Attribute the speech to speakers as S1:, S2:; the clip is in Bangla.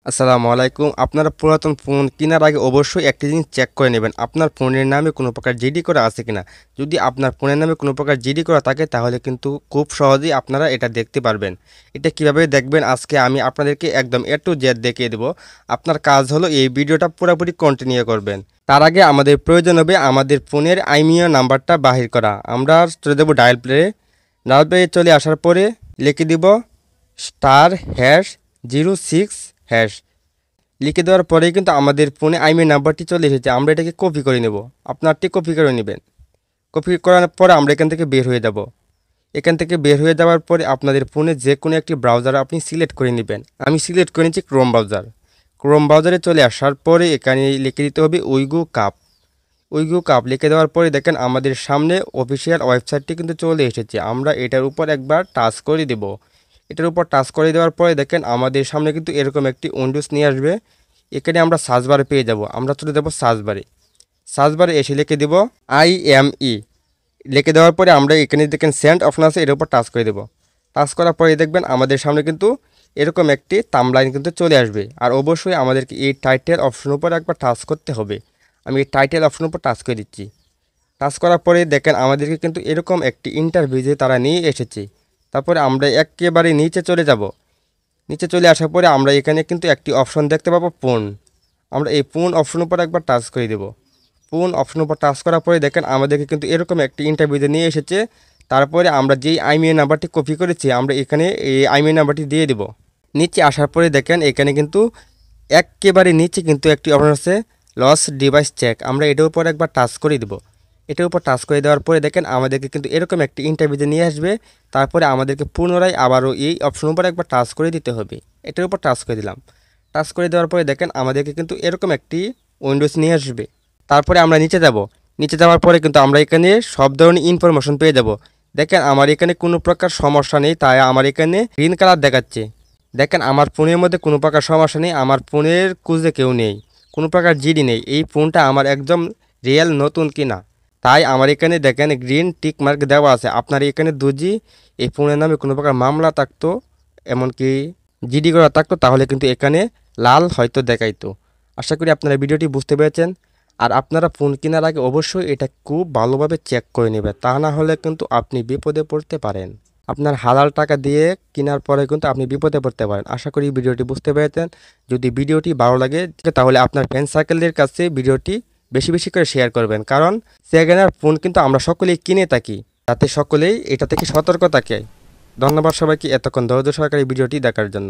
S1: আসসালামু আলাইকুম। আপনারা পুরাতন ফোন কেনার আগে অবশ্যই একটা জিনিস চেক করে নেবেন, আপনার ফোনের নামে কোনো প্রকার জিডি করা আছে কিনা। যদি আপনার ফোনের নামে কোনো প্রকার জিডি করা থাকে তাহলে কিন্তু খুব সহজেই আপনারা এটা দেখতে পারবেন। এটা কিভাবে দেখবেন আজকে আমি আপনাদেরকে একদম A to Z দেখিয়ে দেব। আপনার কাজ হলো এই ভিডিওটা পুরোপুরি কন্টিনিউ করবেন। তার আগে আমাদের প্রয়োজন হবে আমাদের ফোনের আইমিও নাম্বারটা বাহির করা। আমরা চলে দেবো ডায়াল প্লে। ডায়াল প্লে চলে আসার পরে লিখে দিব *#06# লিখে দেওয়ার পরেই কিন্তু আমাদের ফোনে আইমের নাম্বারটি চলে এসেছে। আমরা এটাকে কপি করে নেব। আপনারটি কপি করে নেবেন। কপি করার পরে আমরা এখান থেকে বের হয়ে যাব। এখান থেকে বের হয়ে যাওয়ার পরে আপনাদের ফোনে যে কোনো একটি ব্রাউজার আপনি সিলেক্ট করে নেবেন। আমি সিলেক্ট করে নিচ্ছি ক্রোম ব্রাউজার। ক্রোম ব্রাউজারে চলে আসার পরে এখানে লিখে দিতে হবে উইগো কাপ। উইগো কাপ লিখে দেওয়ার পরে দেখেন আমাদের সামনে অফিসিয়াল ওয়েবসাইটটি কিন্তু চলে এসেছে। আমরা এটার উপর একবার টাচ করে দেব। এটার উপর টাচ করে দেওয়ার পরে দেখেন আমাদের সামনে কিন্তু এরকম একটি উইন্ডোজ নিয়ে আসবে। এখানে আমরা সার্চ বারে পেয়ে যাব। আমরা চলে যাব সার্চ বারে। সার্চ বারে এসে লিখে দেব IME। লিখে দেওয়ার পরে আমরা এখানে দেখেন সেন্ড অপশন আছে, এর উপর টাচ করে দেব। টাচ করার পরে দেখবেন আমাদের সামনে কিন্তু এরকম একটি থাম্বনেইল কিন্তু চলে আসবে। আর অবশ্যই আমাদেরকে এই টাইটেল অপশন উপর একবার টাচ করতে হবে। আমি এই টাইটেল অপশন উপর টাচ করে দিচ্ছি। টাচ করার পরে দেখেন আমাদেরকে কিন্তু এরকম একটি ইন্টারভিউ তারা নিয়ে এসেছে। তারপরে আমরা একেবারে নিচে চলে যাব। নিচে চলে আসার পরে আমরা এখানে কিন্তু একটি অপশন দেখতে পাবো ফোন। আমরা এই ফোন অপশন উপর একবার টাচ করে দেব। ফোন অপশন উপর টাচ করার পরে দেখেন আমাদেরকে কিন্তু এরকম একটি ইন্টারভিউতে নিয়ে এসেছে। তারপরে আমরা যেই আইমিআই নাম্বারটি কপি করেছি আমরা এখানে এই আইমিআই নাম্বারটি দিয়ে দেব। নিচে আসার পরে দেখেন এখানে কিন্তু একেবারে নিচে কিন্তু একটি অপশন আছে লস ডিভাইস চেক। আমরা এটার উপর একবার টাচ করে দেব। এটার উপর টাচ করে দেওয়ার পরে দেখেন আমাদেরকে কিন্তু এরকম একটি ইন্টারভিউতে নিয়ে আসবে। তারপরে আমাদেরকে পুনরায় আবারও এই অপশন উপর একবার টাচ করে দিতে হবে। এটার উপর টাচ করে দিলাম। টাচ করে দেওয়ার পরে দেখেন আমাদেরকে কিন্তু এরকম একটি উইন্ডোজ নিয়ে আসবে। তারপরে আমরা নিচে যাব। নিচে যাওয়ার পরে কিন্তু আমরা এখানে সব ধরনের ইনফরমেশন পেয়ে যাব। দেখেন আমার এখানে কোনো প্রকার সমস্যা নেই, তাই আমার এখানে গ্রিন কালার দেখাচ্ছে। দেখেন আমার ফোনের মধ্যে কোনো প্রকার সমস্যা নেই, আমার ফোনের খুঁজে কেউ নেই, কোনো প্রকার জিডি নেই। এই ফোনটা আমার একদম রিয়েল নতুন কিনা, তাই আমার এখানে দেখেন গ্রিন টিক মার্ক দেওয়া আছে। আপনার এখানে দুজি এই ফোনের নামে কোনো প্রকার মামলা থাকতো, এমনকি জিডি করা থাকতো, তাহলে কিন্তু এখানে লাল হয়তো দেখাইতো। আশা করি আপনারা ভিডিওটি বুঝতে পেরেছেন। আর আপনারা ফোন কেনার আগে অবশ্যই এটা খুব ভালোভাবে চেক করে নেবেন, তা না হলে কিন্তু আপনি বিপদে পড়তে পারেন। আপনার হালাল টাকা দিয়ে কেনার পরে কিন্তু আপনি বিপদে পড়তে পারেন। আশা করি ভিডিওটি বুঝতে পেরেছেন। যদি ভিডিওটি ভালো লাগে তাহলে আপনার ফ্রেন্ড সার্কেলদের কাছে ভিডিওটি বেশি বেশি করে শেয়ার করবেন, কারণ সেকেন্ড হ্যান্ড ফোন কিন্তু আমরা সকলেই কিনে থাকি, যাতে সকলেই এটা থেকে সতর্ক থাকে। ধন্যবাদ সবাইকে এতক্ষণ ধৈর্য সহকারে ভিডিওটি দেখার জন্য।